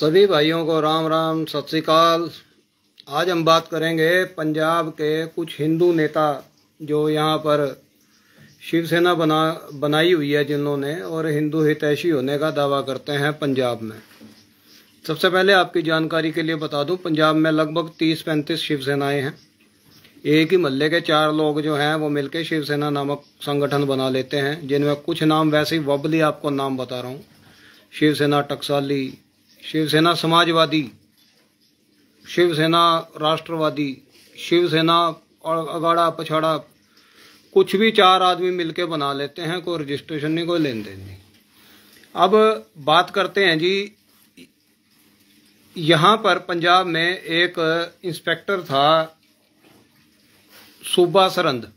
सभी भाइयों को राम राम, सत श्री अकाल। आज हम बात करेंगे पंजाब के कुछ हिंदू नेता जो यहाँ पर शिवसेना बनाई हुई है जिन्होंने, और हिंदू हितैषी होने का दावा करते हैं पंजाब में। सबसे पहले आपकी जानकारी के लिए बता दूं, पंजाब में लगभग 30-35 शिवसेनाएं हैं। एक ही मोहल्ले के 4 लोग जो हैं वो मिलकर शिवसेना नामक संगठन बना लेते हैं, जिनमें कुछ नाम वैसे ही वबली आपको नाम बता रहा हूँ। शिवसेना टकसाली, शिवसेना समाजवादी, शिवसेना राष्ट्रवादी, शिवसेना और अगाड़ा पछाड़ा, कुछ भी 4 आदमी मिलके बना लेते हैं। कोई रजिस्ट्रेशन नहीं, कोई लेन देन नहीं। अब बात करते हैं जी, यहाँ पर पंजाब में एक इंस्पेक्टर था सूबा सरहंद,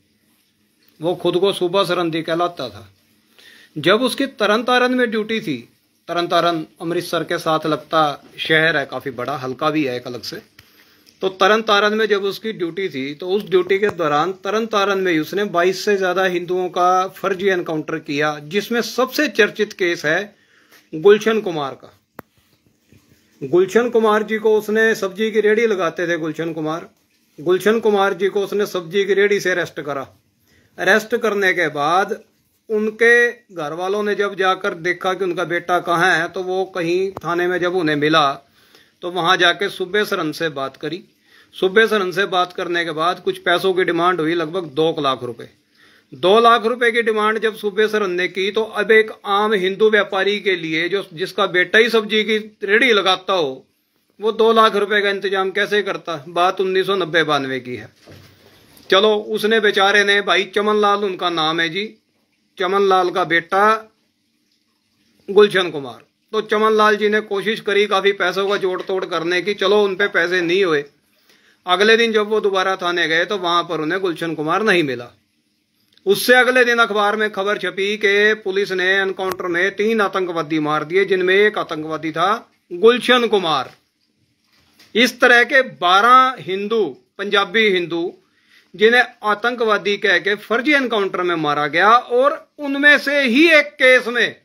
वो खुद को सूबा सरहंदी कहलाता था। जब उसकी तरन तारण में ड्यूटी थी, तरन तारण अमृतसर के साथ लगता शहर है, काफ़ी बड़ा, हल्का भी है एक अलग से। तो तरन तारण में जब उसकी ड्यूटी थी, तो उस ड्यूटी के दौरान तरन तारण में उसने 22 से ज़्यादा हिंदुओं का फर्जी एनकाउंटर किया, जिसमें सबसे चर्चित केस है गुलशन कुमार का। गुलशन कुमार जी को उसने, सब्जी की रेहड़ी लगाते थे गुलशन कुमार जी को उसने सब्जी की रेहड़ी से अरेस्ट करा। अरेस्ट करने के बाद उनके घर वालों ने जब जाकर देखा कि उनका बेटा कहाँ है, तो वो कहीं थाने में जब उन्हें मिला तो वहां जाके सूबे सरहंद से बात करी। सूबे सरहंद से बात करने के बाद कुछ पैसों की डिमांड हुई, लगभग 2 लाख रुपए। 2 लाख रुपए की डिमांड जब सूबे सरहंद ने की, तो अब एक आम हिंदू व्यापारी के लिए, जो जिसका बेटा ही सब्जी की रेहड़ी लगाता हो, वो 2 लाख रुपए का इंतजाम कैसे करता। बात 1990-92 की है। चलो, उसने बेचारे ने, भाई चमन लाल उनका नाम है जी, चमन लाल का बेटा गुलशन कुमार। तो चमन लाल जी ने कोशिश करी काफी पैसों का जोड़ तोड़ करने की, चलो उन पे पैसे नहीं हुए। अगले दिन जब वो दोबारा थाने गए तो वहां पर उन्हें गुलशन कुमार नहीं मिला। उससे अगले दिन अखबार में खबर छपी कि पुलिस ने एनकाउंटर में 3 आतंकवादी मार दिए, जिनमें एक आतंकवादी था गुलशन कुमार। इस तरह के 12 हिंदू, पंजाबी हिंदू, जिन्हें आतंकवादी कह के फर्जी एनकाउंटर में मारा गया। और उनमें से ही एक केस में,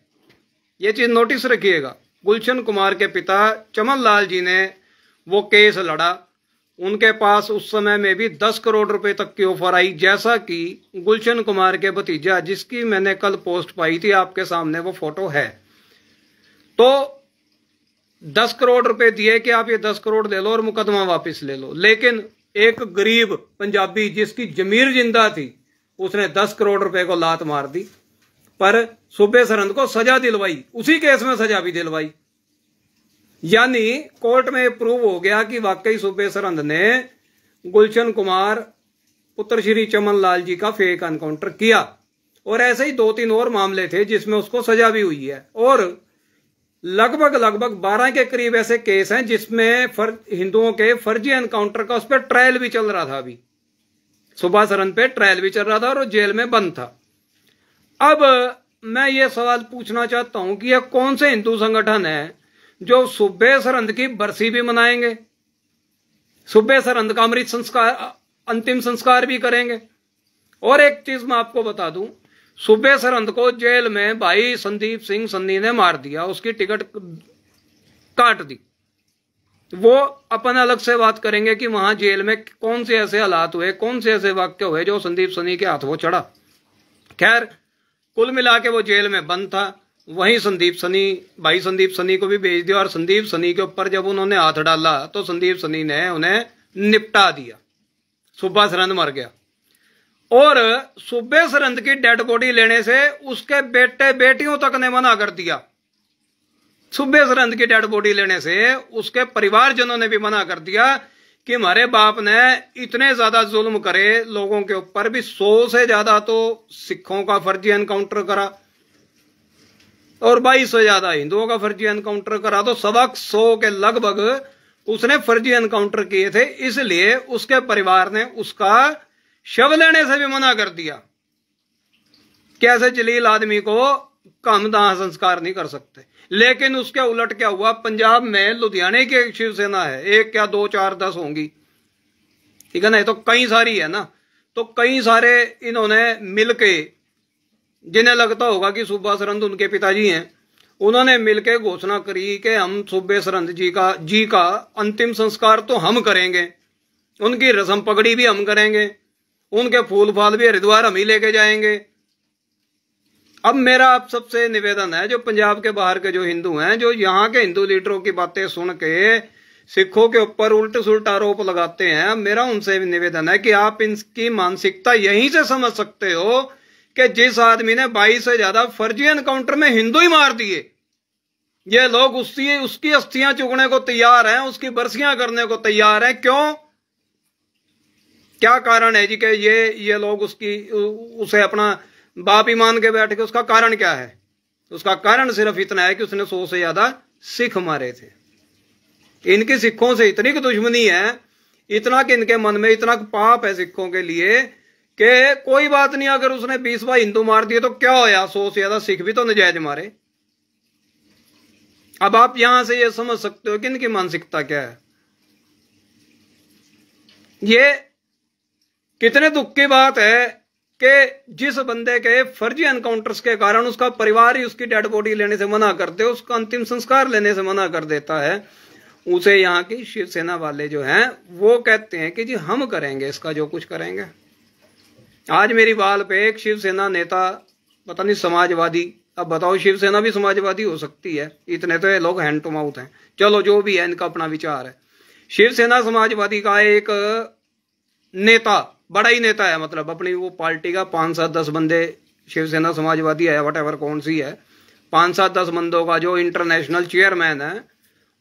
यह चीज नोटिस रखिएगा, गुलशन कुमार के पिता चमन लाल जी ने वो केस लड़ा। उनके पास उस समय में भी 10 करोड़ रुपए तक की ऑफर आई, जैसा कि गुलशन कुमार के भतीजा, जिसकी मैंने कल पोस्ट पाई थी, आपके सामने वो फोटो है। तो 10 करोड़ रुपए दिए कि आप ये 10 करोड़ ले लो और मुकदमा वापस ले लो। लेकिन एक गरीब पंजाबी जिसकी जमीर जिंदा थी, उसने 10 करोड़ रुपए को लात मार दी, पर सूबे सरहंद को सजा दिलवाई, उसी केस में सजा भी दिलवाई। यानी कोर्ट में प्रूव हो गया कि वाकई सूबे सरहंद ने गुलशन कुमार पुत्र श्री चमन लाल जी का फेक एनकाउंटर किया। और ऐसे ही 2-3 और मामले थे जिसमें उसको सजा भी हुई है। और लगभग 12 के करीब ऐसे केस हैं जिसमें हिंदुओं के फर्जी एनकाउंटर का उस पर ट्रायल भी चल रहा था। अभी सूबा सरहंद पे ट्रायल भी चल रहा था और वो जेल में बंद था। अब मैं ये सवाल पूछना चाहता हूं कि यह कौन से हिंदू संगठन है जो सूबे सरहंद की बरसी भी मनाएंगे, सूबे सरहंद का अमृत संस्कार, अंतिम संस्कार भी करेंगे। और एक चीज मैं आपको बता दूं, सूबे सरहंद को जेल में भाई संदीप सिंह सन्नी ने मार दिया, उसकी टिकट काट दी। वो अपन अलग से बात करेंगे कि वहां जेल में कौन से ऐसे हालात हुए, कौन से ऐसे वाक्य हुए जो संदीप सन्नी के हाथ वो चढ़ा। खैर, कुल मिला के वो जेल में बंद था। वहीं संदीप सनी को भी भेज दिया, और संदीप सनी के ऊपर जब उन्होंने हाथ डाला तो संदीप सनी ने उन्हें निपटा दिया। सूबा सरहंद मर गया। और सूबे सरहंद की डेड बॉडी लेने से उसके बेटे बेटियों तक ने मना कर दिया। सूबे सरहंद की डेड बॉडी लेने से उसके परिवारजनों ने भी मना कर दिया कि हमारे बाप ने इतने ज्यादा जुल्म करे लोगों के ऊपर भी, 100 से ज्यादा तो सिखों का फर्जी एनकाउंटर करा और 22 से ज्यादा हिंदुओं का फर्जी एनकाउंटर करा, तो 125 के लगभग उसने फर्जी एनकाउंटर किए थे। इसलिए उसके परिवार ने उसका शव लेने से भी मना कर दिया। कैसे जलील आदमी को कम दाह संस्कार नहीं कर सकते। लेकिन उसके उलट क्या हुआ, पंजाब में लुधियाने की एक शिवसेना है, 1 क्या 2 4 10 होंगी, ठीक है ना, तो कई सारी है ना। तो कई सारे इन्होंने मिलके, जिन्हें लगता होगा कि सूबा सरहंद उनके पिताजी हैं, उन्होंने मिलकर घोषणा करी कि हम सूबे सरहंद जी का अंतिम संस्कार तो हम करेंगे, उनकी रस्म पगड़ी भी हम करेंगे, उनके फूल फाल भी हरिद्वार हम ही लेके जाएंगे। अब मेरा आप सबसे निवेदन है, जो पंजाब के बाहर के जो हिंदू हैं, जो यहाँ के हिंदू लीडरों की बातें सुन के सिखों के ऊपर उल्टे सुलट आरोप लगाते हैं, मेरा उनसे निवेदन है कि आप इनकी मानसिकता यहीं से समझ सकते हो कि जिस आदमी ने 22 से ज्यादा फर्जी एनकाउंटर में हिंदू ही मार दिए, ये लोग उसकी अस्थियां चुगने को तैयार हैं, उसकी बरसियां करने को तैयार हैं। क्यों? क्या कारण है जी कि ये लोग उसे अपना बाप ही मान के बैठ के? उसका कारण क्या है? उसका कारण सिर्फ इतना है कि उसने 100 से ज्यादा सिख मारे थे। इनकी सिखों से इतनी दुश्मनी है, इतना कि इनके मन में इतना पाप है सिखों के लिए कि कोई बात नहीं, अगर उसने 20 बार हिंदू मार दिए तो क्या होया, 100 से ज्यादा सिख भी तो नजायज मारे। अब आप यहां से ये समझ सकते हो कि इनकी मानसिकता क्या है। ये कितने दुख की बात है कि जिस बंदे के फर्जी एनकाउंटर्स के कारण उसका परिवार ही उसकी डेड बॉडी लेने से मना कर दे, उसका अंतिम संस्कार लेने से मना कर देता है, उसे यहाँ की शिवसेना वाले जो हैं वो कहते हैं कि जी हम करेंगे इसका जो कुछ करेंगे। आज मेरी बाल पे एक शिवसेना नेता, पता नहीं समाजवादी, अब बताओ शिवसेना भी समाजवादी हो सकती है? इतने तो ये लोग हैंड टू माउथ हैं, चलो जो भी है इनका अपना विचार है। शिवसेना समाजवादी का एक नेता, बड़ा ही नेता है, मतलब अपनी वो पार्टी का 5-7-10 बंदे, शिवसेना समाजवादी है वटेवर कौन सी है, 5-7-10 बंदों का जो इंटरनेशनल चेयरमैन है,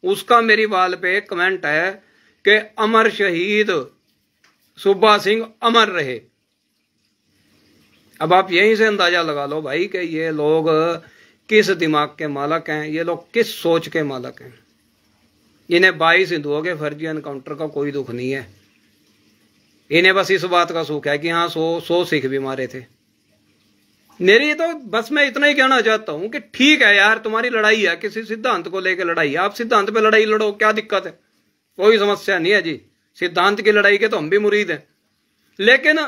उसका मेरी बाल पे एक कमेंट है कि अमर शहीद सुब्बा सिंह अमर रहे। अब आप यहीं से अंदाजा लगा लो भाई कि ये लोग किस दिमाग के मालक हैं, ये लोग किस सोच के मालक हैं। इन्हें 22 हिंदुओं के फर्जी एनकाउंटर का कोई दुख नहीं है, इन्हें बस इस बात का सुख है कि हाँ 100 सिख भी मारे थे। मेरी तो बस मैं इतना ही कहना चाहता हूं कि ठीक है यार, तुम्हारी लड़ाई है, किसी सिद्धांत को लेकर लड़ाई है, आप सिद्धांत पे लड़ाई लड़ो, क्या दिक्कत है, कोई समस्या नहीं है जी। सिद्धांत की लड़ाई के तो हम भी मुरीद हैं, लेकिन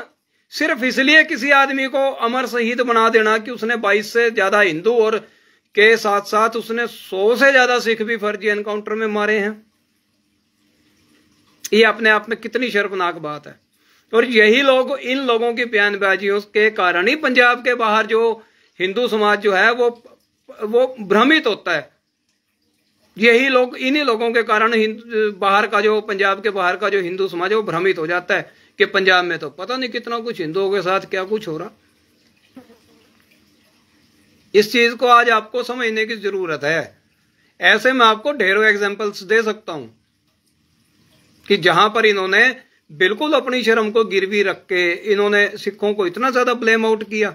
सिर्फ इसलिए किसी आदमी को अमर शहीद बना देना कि उसने 22 से ज्यादा हिंदू और के साथ साथ उसने 100 से ज्यादा सिख भी फर्जी एनकाउंटर में मारे हैं, ये अपने आप में कितनी शर्मनाक बात है। और यही लोग, इन लोगों की बयानबाजियों के कारण ही पंजाब के बाहर जो हिंदू समाज जो है वो भ्रमित होता है। यही लोग, इन्हीं लोगों के कारण बाहर का जो, पंजाब के बाहर का जो हिंदू समाज है वो भ्रमित हो जाता है कि पंजाब में तो पता नहीं कितना कुछ हिंदुओं के साथ क्या कुछ हो रहा। इस चीज को आज आपको समझने की जरूरत है। ऐसे मैं आपको ढेरों एग्जांपल्स दे सकता हूं कि जहां पर इन्होंने बिल्कुल अपनी शर्म को गिरवी रख के इन्होंने सिखों को इतना ज्यादा ब्लेम आउट किया।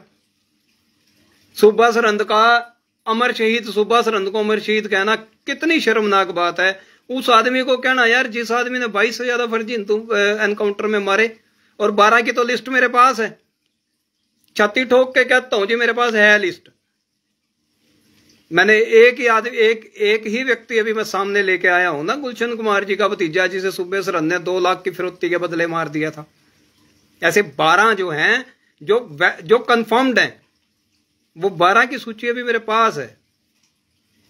सूबा सरहंद का अमर शहीद, सूबा सरहंद को अमर शहीद कहना कितनी शर्मनाक बात है। उस आदमी को कहना यार, जिस आदमी ने 22 से ज्यादा फर्जी हिंदू एनकाउंटर में मारे, और 12 की तो लिस्ट मेरे पास है, छाती ठोक के कहता हूं जी मेरे पास है लिस्ट। मैंने एक ही व्यक्ति अभी मैं सामने लेके आया हूं ना, गुलशन कुमार जी का भतीजा, जिसे सूबे सरहंद ने 2 लाख की फिरौती के बदले मार दिया था। ऐसे 12 जो हैं जो कंफर्म्ड हैं, वो 12 की सूची अभी मेरे पास है।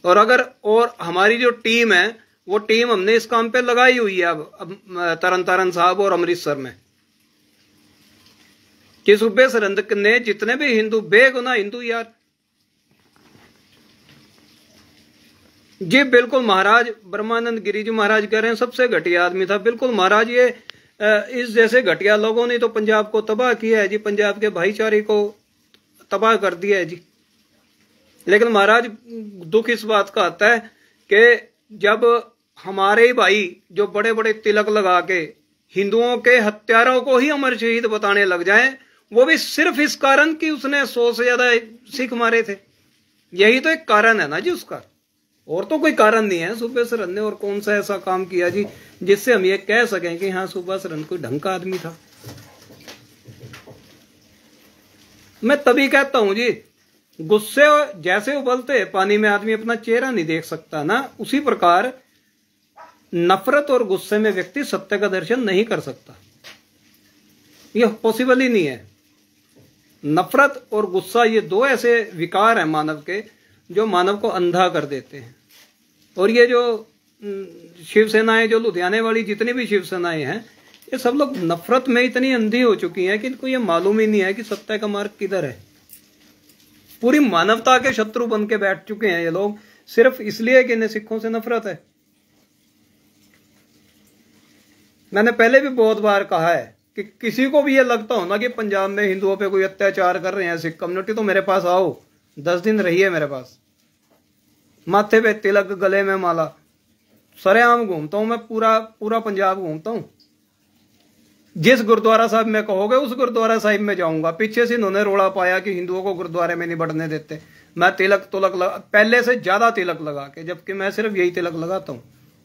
और हमारी जो टीम है, वो टीम हमने इस काम पे लगाई हुई है अब तरन साहब और अमृतसर में, कि सूबे सरहंद ने जितने भी हिंदू, बेगुनाह हिंदू यार जी, बिल्कुल महाराज ब्रह्मानंद गिरी जी महाराज कह रहे हैं सबसे घटिया आदमी था। बिल्कुल महाराज, ये इस जैसे घटिया लोगों ने तो पंजाब को तबाह किया है जी, पंजाब के भाईचारे को तबाह कर दिया है जी। लेकिन महाराज दुख इस बात का आता है कि जब हमारे भाई जो बड़े बड़े तिलक लगा के हिंदुओं के हत्यारों को ही अमर शहीद बताने लग जाए, वो भी सिर्फ इस कारण कि उसने 100 से ज्यादा सिख मारे थे। यही तो एक कारण है ना जी उसका, और तो कोई कारण नहीं है। सूबे सरहंद ने और कौन सा ऐसा काम किया जी जिससे हम ये कह सकें कि हाँ सूबा सरहंद कोई ढंग का आदमी था। मैं तभी कहता हूं जी, गुस्से जैसे उबलते पानी में आदमी अपना चेहरा नहीं देख सकता ना, उसी प्रकार नफरत और गुस्से में व्यक्ति सत्य का दर्शन नहीं कर सकता। यह पॉसिबल ही नहीं है। नफरत और गुस्सा ये 2 ऐसे विकार हैं मानव के, जो मानव को अंधा कर देते हैं। और ये जो शिवसेनाएं, जो लुधियाने वाली जितनी भी शिवसेनाएं हैं, ये सब लोग नफरत में इतनी अंधी हो चुकी हैं कि इनको ये मालूम ही नहीं है कि सत्य का मार्ग किधर है। पूरी मानवता के शत्रु बन के बैठ चुके हैं ये लोग, सिर्फ इसलिए कि इन्हें सिखों से नफरत है। मैंने पहले भी बहुत बार कहा है कि किसी को भी ये लगता हो ना कि पंजाब में हिंदुओं पे कोई अत्याचार कर रहे हैं सिख कम्युनिटी, तो मेरे पास आओ, 10 दिन रहिए मेरे पास। माथे पे तिलक, गले में माला, सरेआम घूमता हूं मैं, पूरा पंजाब घूमता हूं। जिस गुरुद्वारा साहब में कहोगे उस गुरुद्वारा साहिब में जाऊंगा। पीछे से इन्होंने रोड़ा पाया कि हिंदुओं को गुरुद्वारे में नहीं बढ़ने देते। मैं तिलक पहले से ज्यादा तिलक लगा के, जबकि मैं सिर्फ यही तिलक लगाता हूं,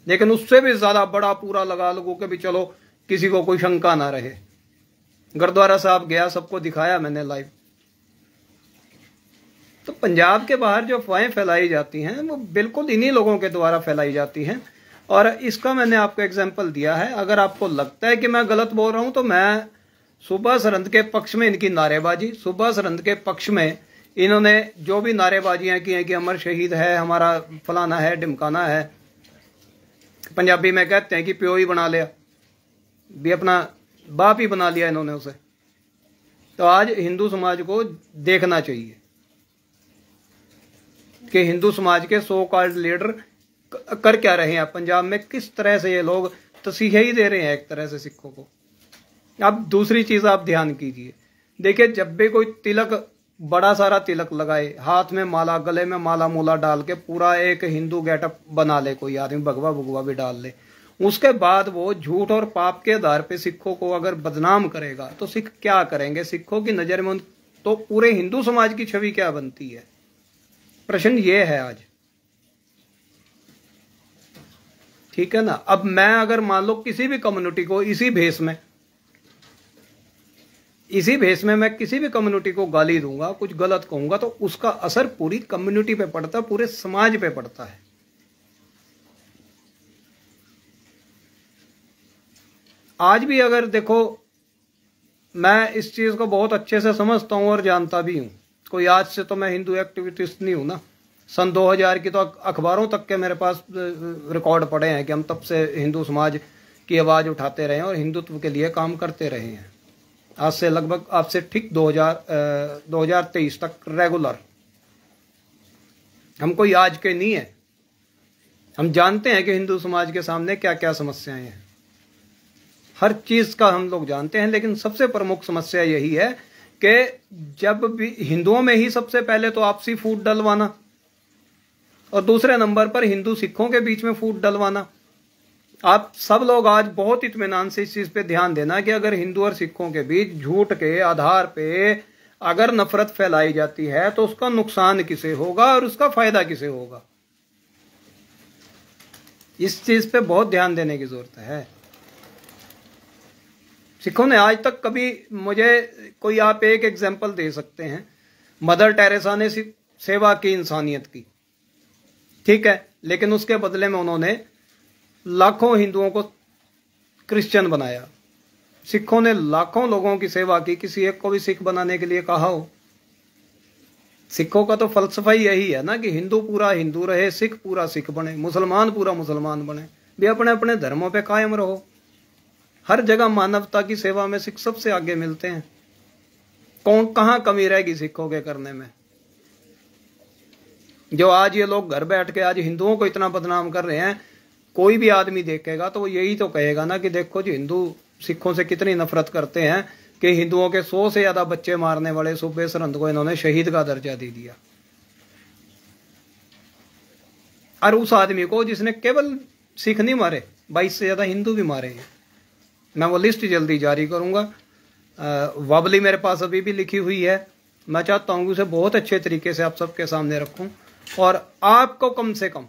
लेकिन उससे भी ज्यादा बड़ा पूरा लगा लोगों के भी, चलो किसी को कोई शंका ना रहे। गुरुद्वारा साहब गया, सबको दिखाया मैंने लाइव। तो पंजाब के बाहर जो अफवाहें फैलाई जाती हैं वो बिल्कुल इन्हीं लोगों के द्वारा फैलाई जाती हैं। और इसका मैंने आपको एग्जाम्पल दिया है। अगर आपको लगता है कि मैं गलत बोल रहा हूं तो मैं सूबा सरहंद के पक्ष में इनकी नारेबाजी, सूबा सरहंद के पक्ष में इन्होंने जो भी नारेबाजियां की हैं कि अमर शहीद है, हमारा फलाना है, ढिमकाना है, पंजाबी में कहते हैं कि प्यो ही बना लिया, भी अपना बाप ही बना लिया इन्होंने उसे। तो आज हिंदू समाज को देखना चाहिए कि हिंदू समाज के सो कॉल्ड लीडर कर क्या रहे हैं पंजाब में, किस तरह से ये लोग तसीहे ही दे रहे हैं एक तरह से सिखों को। अब दूसरी चीज आप ध्यान कीजिए, देखिए जब भी कोई तिलक, बड़ा सारा तिलक लगाए, हाथ में माला, गले में माला मूला डाल के पूरा एक हिंदू गेटअप बना ले कोई आदमी, भगवा भगवा भी डाल ले, उसके बाद वो झूठ और पाप के आधार पे सिखों को अगर बदनाम करेगा तो सिख क्या करेंगे? सिखों की नजर में तो पूरे हिंदू समाज की छवि क्या बनती है? प्रश्न ये है आज, ठीक है ना। अब मैं अगर मान लो किसी भी कम्युनिटी को इसी भेष में मैं किसी भी कम्युनिटी को गाली दूंगा, कुछ गलत कहूंगा, तो उसका असर पूरी कम्युनिटी पे पड़ता है, पूरे समाज पे पड़ता है। आज भी अगर देखो, मैं इस चीज को बहुत अच्छे से समझता हूं और जानता भी हूं। कोई आज से तो मैं हिंदू एक्टिविस्ट नहीं हूं ना। सन 2000 की तो अखबारों तक के मेरे पास रिकॉर्ड पड़े हैं कि हम तब से हिंदू समाज की आवाज उठाते रहे हैं और हिंदुत्व के लिए काम करते रहे हैं। आज से लगभग, आज से ठीक 2023 तक रेगुलर। हम कोई आज के नहीं है, हम जानते हैं कि हिंदू समाज के सामने क्या क्या समस्याएं हैं, हर चीज का हम लोग जानते हैं। लेकिन सबसे प्रमुख समस्या यही है कि जब भी हिंदुओं में ही सबसे पहले तो आपसी फूट डलवाना, और दूसरे नंबर पर हिंदू सिखों के बीच में फूट डलवाना। आप सब लोग आज बहुत इत्मीनान से इस चीज पे ध्यान देना कि अगर हिंदू और सिखों के बीच झूठ के आधार पे अगर नफरत फैलाई जाती है तो उसका नुकसान किसे होगा और उसका फायदा किसे होगा। इस चीज पे बहुत ध्यान देने की जरूरत है। सिखों ने आज तक कभी, मुझे कोई आप एक एग्जाम्पल दे सकते हैं, मदर टेरेसा ने सेवा की इंसानियत की, ठीक है, लेकिन उसके बदले में उन्होंने लाखों हिंदुओं को क्रिश्चियन बनाया। सिखों ने लाखों लोगों की सेवा की, किसी एक को भी सिख बनाने के लिए कहा हो? सिखों का तो फलसफा ही यही है ना कि हिंदू पूरा हिंदू रहे, सिख पूरा सिख बने, मुसलमान पूरा मुसलमान बने, भी अपने अपने धर्मों पे कायम रहो। हर जगह मानवता की सेवा में सिख सबसे आगे मिलते हैं। कौन कहां कमी रहेगी सिखों के करने में? जो आज ये लोग घर बैठ के आज हिंदुओं को इतना बदनाम कर रहे हैं, कोई भी आदमी देखेगा तो वो यही तो कहेगा ना कि देखो जी हिंदू सिखों से कितनी नफरत करते हैं कि हिंदुओं के 100 से ज्यादा बच्चे मारने वाले सूबे सरहंद को इन्होंने शहीद का दर्जा दे दिया। और उस आदमी को जिसने केवल सिख नहीं मारे, 22 से ज्यादा हिंदू भी मारे हैं। मैं वो लिस्ट जल्दी जारी करूंगा, वाबली मेरे पास अभी भी लिखी हुई है। मैं चाहता हूं उसे बहुत अच्छे तरीके से आप सबके सामने रखूं, और आपको कम से कम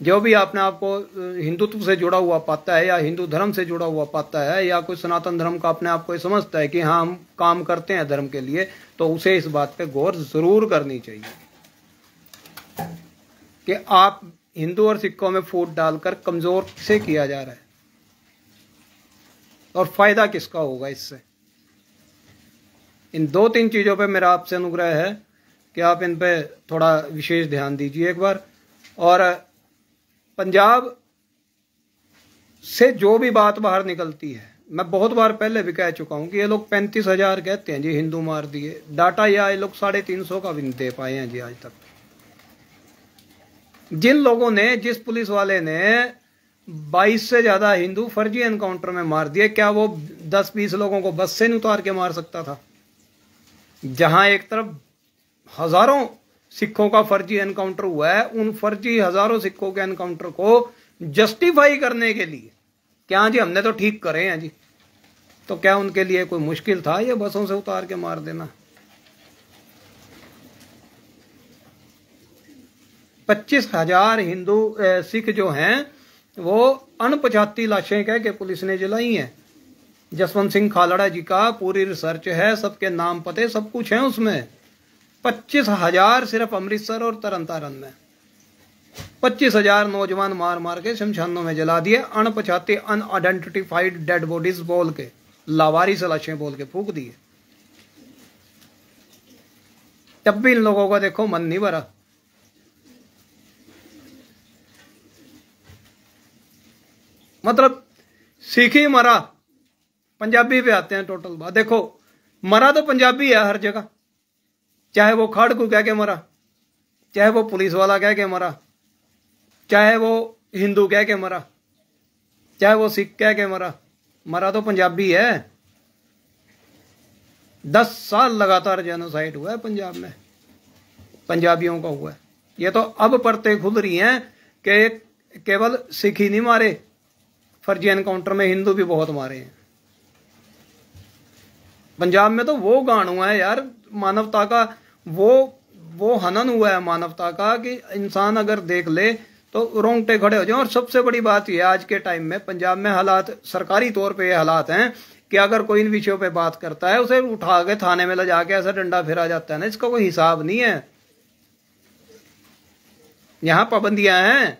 जो भी आपने आपको हिंदुत्व से जुड़ा हुआ पाता है या हिंदू धर्म से जुड़ा हुआ पाता है या कोई सनातन धर्म का अपने आप को समझता है कि हाँ हम काम करते हैं धर्म के लिए, तो उसे इस बात पे गौर जरूर करनी चाहिए कि आप हिंदू और सिखों में फूट डालकर कमजोर किसे किया जा रहा है और फायदा किसका होगा इससे। इन 2-3 चीजों पे मेरा आपसे अनुग्रह है कि आप इन पे थोड़ा विशेष ध्यान दीजिए एक बार। और पंजाब से जो भी बात बाहर निकलती है, मैं बहुत बार पहले भी कह चुका हूं कि ये लोग 35,000 कहते हैं जी हिंदू मार दिए, डाटा या ये लोग 350 का भी नहीं दे पाए हैं जी आज तक। जिन लोगों ने, जिस पुलिस वाले ने 22 से ज्यादा हिंदू फर्जी एनकाउंटर में मार दिए, क्या वो 10-20 लोगों को बस से नहीं उतार के मार सकता था? जहां एक तरफ हजारों सिखों का फर्जी एनकाउंटर हुआ है, उन फर्जी हजारों सिखों के एनकाउंटर को जस्टिफाई करने के लिए क्या जी हमने तो ठीक करे हैं जी, तो क्या उनके लिए कोई मुश्किल था ये बसों से उतार के मार देना? 25,000 हिंदू सिख जो हैं वो अनपछाती लाशें कह के पुलिस ने जलाई हैं। जसवंत सिंह खालड़ा जी का पूरी रिसर्च है, सबके नाम पते सब कुछ है उसमें। 25,000 सिर्फ अमृतसर और तरनतारन में 25,000 नौजवान मार मार के शमशानों में जला दिए, अनपछाती अनआइडेंटिफाइड डेड बॉडीज बोल के, लावारिस लाशें बोल के फूक दिए। तब भी इन लोगों का देखो मन नहीं भरा। मतलब सिख ही मरा, पंजाबी पे आते हैं टोटल बात। देखो मरा तो पंजाबी है हर जगह, चाहे वो खाड़कू कह के मरा, चाहे वो पुलिस वाला कह के मरा, चाहे वो हिंदू कह के मरा, चाहे वो सिख कह के मरा, मरा तो पंजाबी है। 10 साल लगातार जेनोसाइड हुआ है पंजाब में, पंजाबियों का हुआ है। ये तो अब परतें खुल रही हैं कि केवल सिख ही नहीं मारे, फर्जी एनकाउंटर में हिंदू भी बहुत मारे हैं पंजाब में। तो वो गान हुआ है यार मानवता का, वो हनन हुआ है मानवता का कि इंसान अगर देख ले तो रोंगटे खड़े हो जाए। और सबसे बड़ी बात यह आज के टाइम में पंजाब में हालात, सरकारी तौर पे ये हालात हैं कि अगर कोई इन विषयों पे बात करता है उसे उठा के थाने में ले जाके ऐसा डंडा फिरा जाता है ना, इसका कोई हिसाब नहीं है। यहां पाबंदियां हैं।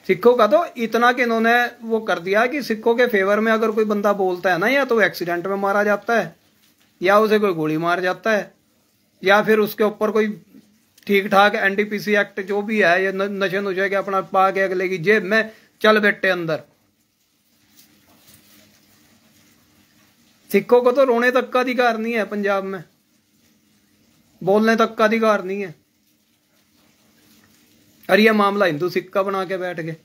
सिखों का तो इतना कि इन्होंने वो कर दिया कि सिखों के फेवर में अगर कोई बंदा बोलता है ना, या तो एक्सीडेंट में मारा जाता है, या उसे कोई गोली मार जाता है, या फिर उसके ऊपर कोई ठीक ठाक एनडीपीसी एक्ट जो भी है, ये नशे नुशे के अपना पा के अगले की जेब में चल बैठे अंदर। सिखों को तो रोने तक का अधिकार नहीं है पंजाब में, बोलने तक का अधिकार नहीं है। और यह मामला हिंदू सिख का बना के बैठ गए।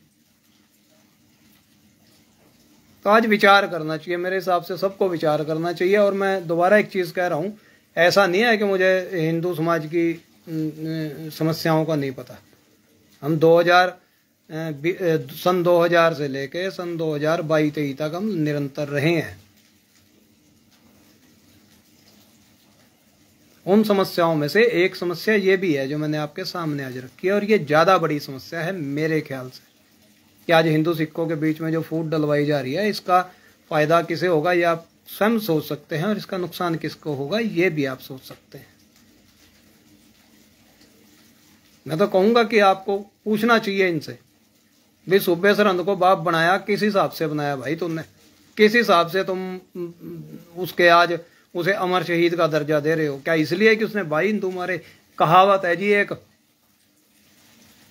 तो आज विचार करना चाहिए, मेरे हिसाब से सबको विचार करना चाहिए। और मैं दोबारा एक चीज कह रहा हूं, ऐसा नहीं है कि मुझे हिंदू समाज की समस्याओं का नहीं पता। हम सन 2000 से लेके सन 2022-23 तक हम निरंतर रहे हैं। उन समस्याओं में से एक समस्या ये भी है जो मैंने आपके सामने आज रखी है, और ये ज्यादा बड़ी समस्या है मेरे ख्याल से, कि आज हिंदू सिखों के बीच में जो फूट डलवाई जा रही है, इसका फायदा किसे होगा ये आप स्वयं सोच सकते हैं, और इसका नुकसान किसको होगा ये भी आप सोच सकते हैं। मैं तो कहूंगा कि आपको पूछना चाहिए इनसे, भाई सूबे सरहंद को बाप बनाया किस हिसाब से बनाया भाई तुमने? किस हिसाब से तुम उसके आज उसे अमर शहीद का दर्जा दे रहे हो? क्या इसलिए कि उसने भाई हिंदू मारे? कहावत है जी एक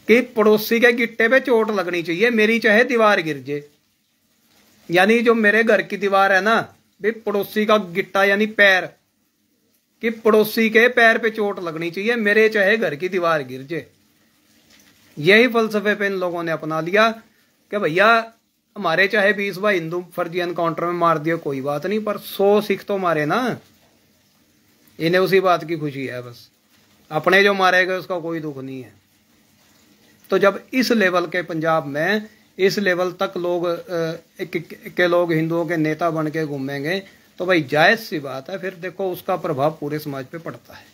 कि पड़ोसी के गिट्टे पे चोट लगनी चाहिए, मेरी चाहे दीवार गिर जाए। यानी जो मेरे घर की दीवार है ना, भाई पड़ोसी का गिट्टा यानी पैर, कि पड़ोसी के पैर पे चोट लगनी चाहिए, मेरे चाहे घर की दीवार गिर जाए। यही फलसफे पे इन लोगों ने अपना लिया कि भैया हमारे चाहे 20 भाई हिंदू फर्जी एनकाउंटर में मार दिए कोई बात नहीं, पर 100 सिख तो मारे ना, इन्हें उसी बात की खुशी है बस। अपने जो मारे गए उसका कोई दुख नहीं है। तो जब इस लेवल के पंजाब में इस लेवल तक लोग हिंदुओं के नेता बन के घूमेंगे तो भाई जायज सी बात है, फिर देखो उसका प्रभाव पूरे समाज पे पड़ता है।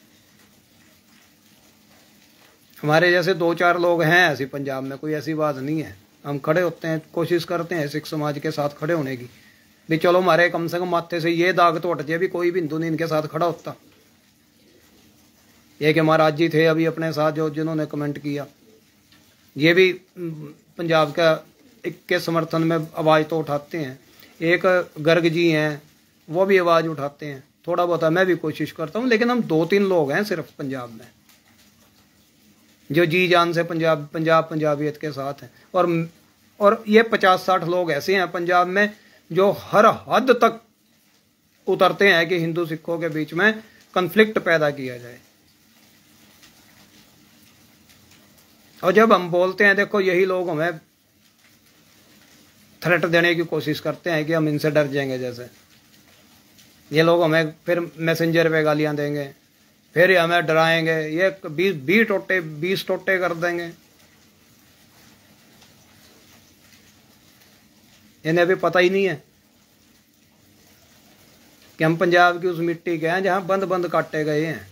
हमारे जैसे 2-4 लोग हैं ऐसे पंजाब में, कोई ऐसी बात नहीं है। हम खड़े होते हैं, कोशिश करते हैं सिख समाज के साथ खड़े होने की, भी चलो हमारे कम से कम माथे से ये दाग तो हट जाए, भी कोई भी हिंदू नहीं इनके साथ खड़ा होता। ये कि महाराज जी थे अभी अपने साथ जो जिन्होंने कमेंट किया, ये भी पंजाब का के समर्थन में आवाज तो उठाते हैं। एक गर्ग जी हैं वो भी आवाज उठाते हैं, थोड़ा बहुत मैं भी कोशिश करता हूँ, लेकिन हम 2-3 लोग हैं सिर्फ पंजाब में जो जी जान से पंजाबियत के साथ हैं। और ये 50-60 लोग ऐसे हैं पंजाब में जो हर हद तक उतरते हैं कि हिंदू सिखों के बीच में कन्फ्लिक्ट पैदा किया जाए। और जब हम बोलते हैं, देखो यही लोग हमें थ्रेट देने की कोशिश करते हैं कि हम इनसे डर जाएंगे, जैसे ये लोग हमें फिर मैसेंजर पे गालियां देंगे, फिर हमें डराएंगे, ये 20 टोटे कर देंगे। इन्हें अभी पता ही नहीं है कि हम पंजाब की उस मिट्टी के हैं जहां बंद बंद काटे गए हैं,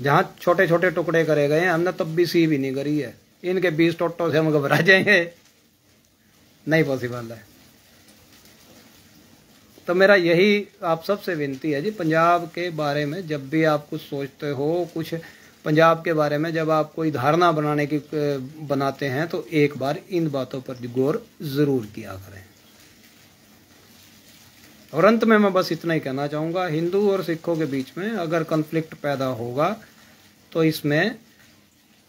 जहां छोटे छोटे टुकड़े करे गए हैं। हमने तब भी सी भी नहीं करी है। इनके 20 टोटों से हम घबरा जाएंगे? नहीं पॉसिबल है। तो मेरा यही आप सबसे विनती है जी, पंजाब के बारे में जब भी आप कुछ सोचते हो, कुछ पंजाब के बारे में जब आप कोई धारणा बनाते हैं, तो एक बार इन बातों पर गौर जरूर किया करें। और अंत में मैं बस इतना ही कहना चाहूँगा, हिंदू और सिखों के बीच में अगर कन्फ्लिक्ट पैदा होगा तो इसमें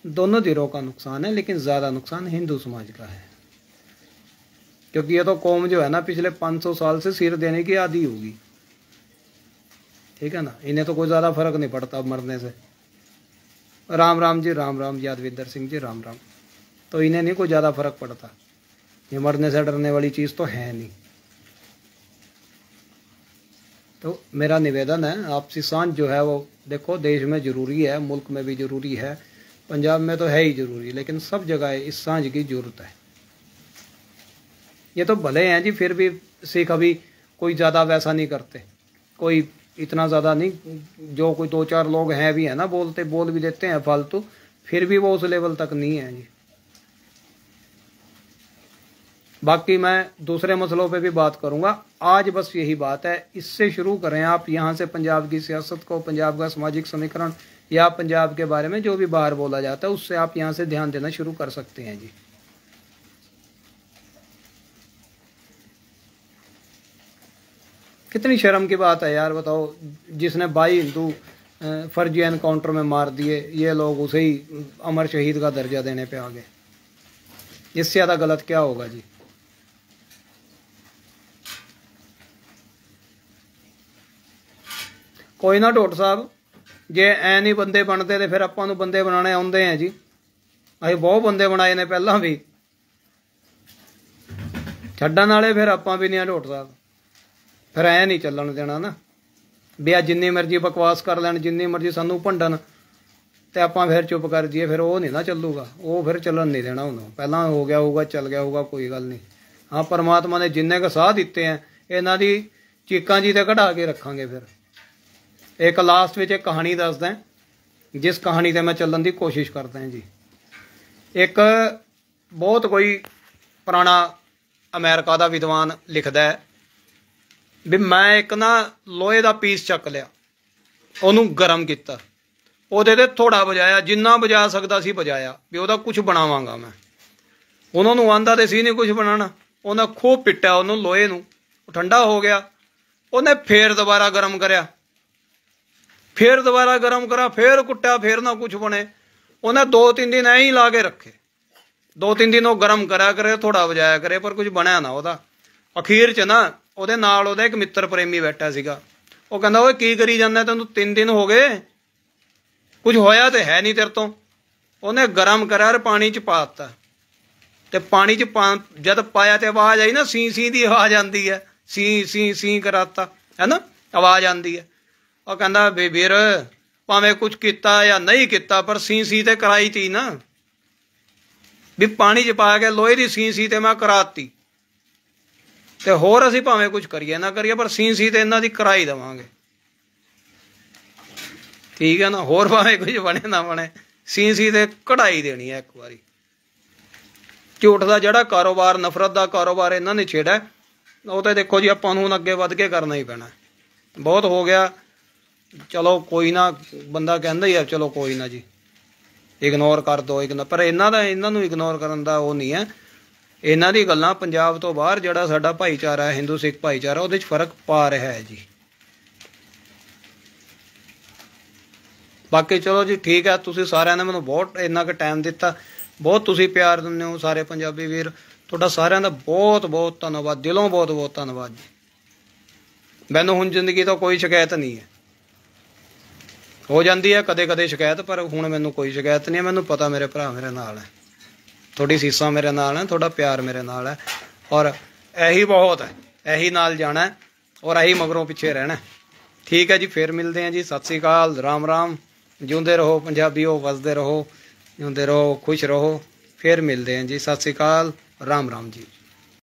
दोनों धिरों का नुकसान है, लेकिन ज़्यादा नुकसान हिंदू समाज का है। क्योंकि ये तो कौम जो है ना, पिछले 500 साल से सिर देने की आदी होगी, ठीक है ना। इन्हें तो कोई ज़्यादा फर्क नहीं पड़ता मरने से। राम राम जी, राम राम, यादविंदर सिंह जी, राम राम। तो इन्हें नहीं कोई ज़्यादा फर्क पड़ता, ये मरने से डरने वाली चीज़ तो है नहीं। तो मेरा निवेदन है, आपसी सांझ जो है वो देखो देश में ज़रूरी है, मुल्क में भी ज़रूरी है, पंजाब में तो है ही ज़रूरी, लेकिन सब जगह इस सांझ की ज़रूरत है। ये तो भले हैं जी, फिर भी सिख अभी कोई ज़्यादा वैसा नहीं करते, कोई इतना ज़्यादा नहीं। जो कोई 2-4 लोग हैं भी है ना, बोल भी देते हैं फालतू, फिर भी वो उस लेवल तक नहीं है जी। बाकी मैं दूसरे मसलों पे भी बात करूंगा, आज बस यही बात है, इससे शुरू करें आप। यहाँ से पंजाब की सियासत को, पंजाब का सामाजिक समीकरण या पंजाब के बारे में जो भी बाहर बोला जाता है, उससे आप यहाँ से ध्यान देना शुरू कर सकते हैं जी। कितनी शर्म की बात है यार, बताओ, जिसने 22 हिंदू फर्जी एनकाउंटर में मार दिए, ये लोग उसे ही अमर शहीद का दर्जा देने पे आ गए। इससे ज़्यादा गलत क्या होगा जी। कोई ना ढोट साहब, जे ऐ नहीं बंदे बनते तो फिर आपां नूं बंदे बनाने आउंदे हैं जी। असीं बहुत बंदे बनाए ने पहलां भी, छड्डण वाले फिर आपां भी नहीं ढोट साहब। फिर ऐ नहीं चलन देना ना भी आ जिन्नी मर्जी बकवास कर लैन, जिन्नी मर्जी सानू भंडन, तो आपां फिर चुप कर जाइए, फिर वो नहीं ना चलूगा, वो फिर चलन नहीं देना। उन्होंने पहला हो गया होगा, चल गया होगा, कोई गल नहीं। हाँ, परमात्मा ने जिन्ने का साह दिते हैं, इन्हां दी चीकां जी ते कढ़ा के रखांगे। फिर एक लास्ट में एक कहानी दसदा, जिस कहानी ते मैं चलन की कोशिश करदा जी। एक बहुत कोई पुराना अमेरिका का विद्वान लिखदा है भी मैं एक ना लोहे का पीस चक लिया, उन्होंने गर्म किया, ਉਹਦੇ ਤੇ थोड़ा बजाया, जिन्ना बजा सकता सी बजाया भी ਉਹਦਾ कुछ बनावांगा मैं। उन्होंने आंदा तो सी नहीं कुछ बनाना, उन्हें खूब पिट्या उन्होंने लोहे नूं, ठंडा हो गया। उन्हें फिर दोबारा गर्म करया, फिर दोबारा गर्म करा, फिर कुट्टा, फिर ना कुछ बने। उन्हें 2-3 दिन ऐ ही ला के रखे, 2-3 दिन वो गर्म करा करे, थोड़ा बजाया करे, पर कुछ बनया ना ਉਹਦਾ। अखीर च ना ਉਹਦੇ ਨਾਲ ਉਹਦਾ एक मित्र प्रेमी बैठा सीगा, ਉਹ ਕਹਿੰਦਾ ਓਏ की करी जाना, ਤੈਨੂੰ 3 दिन हो गए, कुछ होया तो है नहीं तेरे तो। उन्हें गर्म करा और पानी च पा दिता, ते पानी च जद पाया तो आवाज आई ना, सी सी की आवाज आती है, सी सी सी कराता है ना, आवाज आती है। और कहता भी वीर भावें कुछ किया या नहीं किया, पर सी सी तो कराई थी ना, भी पानी च पा के लोहे की सी सी तो मैं कराती, तो होर असीं भावें कुछ करिए ना करिए, पर सी सी तो इन्हां दी कराई देवांगे, ठीक है ना। होर भावें कुछ बने ना बने, सी सी ते कढ़ाई देनी है एक बारी। झूठ का जिहड़ा कारोबार, नफरत का कारोबार इन्हां ने छेड़ा, वो तो देखो जी आपां नूं अगे वध के करना ही पैना। बहुत हो गया, चलो कोई ना, बंदा कहंदा ही है चलो कोई ना जी, इग्नोर कर दो, पर इन्हां नूं इग्नोर करन दा वो नहीं है। इन्हां दी गल्लां पंजाब तो बाहर जिहड़ा साडा भाईचारा है, हिंदू सिख भाईचारा, उहदे च फर्क पा रहा है जी। बाकी चलो जी ठीक है, तुसीं सारिਆਂ ने मैनूं बहुत इन्ना क टाइम दिता, बहुत तुसीं प्यार दिंदे हो सारे पंजाबी वीर, तुहाडा सारिਆਂ ਦਾ बहुत बहुत धन्नवाद, दिलों बहुत बहुत धन्नवाद जी। मैनूं हुण जिंदगी तो कोई शिकायत नहीं है, हो जाती है कदे कदे शिकायत, पर हुण मैनूं कोई शिकायत नहीं है। मैनूं पता मेरे भरा मेरे नाल है, थोड़ी सीसां मेरे नाल है, थोड़ा प्यार मेरे नाल है, और यही बहुत है, यही नाल जाना है और यही मगरों पिछे रहना है। ठीक है जी, फिर मिलते हैं जी, सत श्री अकाल, राम राम, जिउंदे रहो पंजाबीओ, वसदे रहो, जिउंदे रहो, खुश रहो। फिर मिलते हैं जी, सत श्री अकाल, राम राम जी।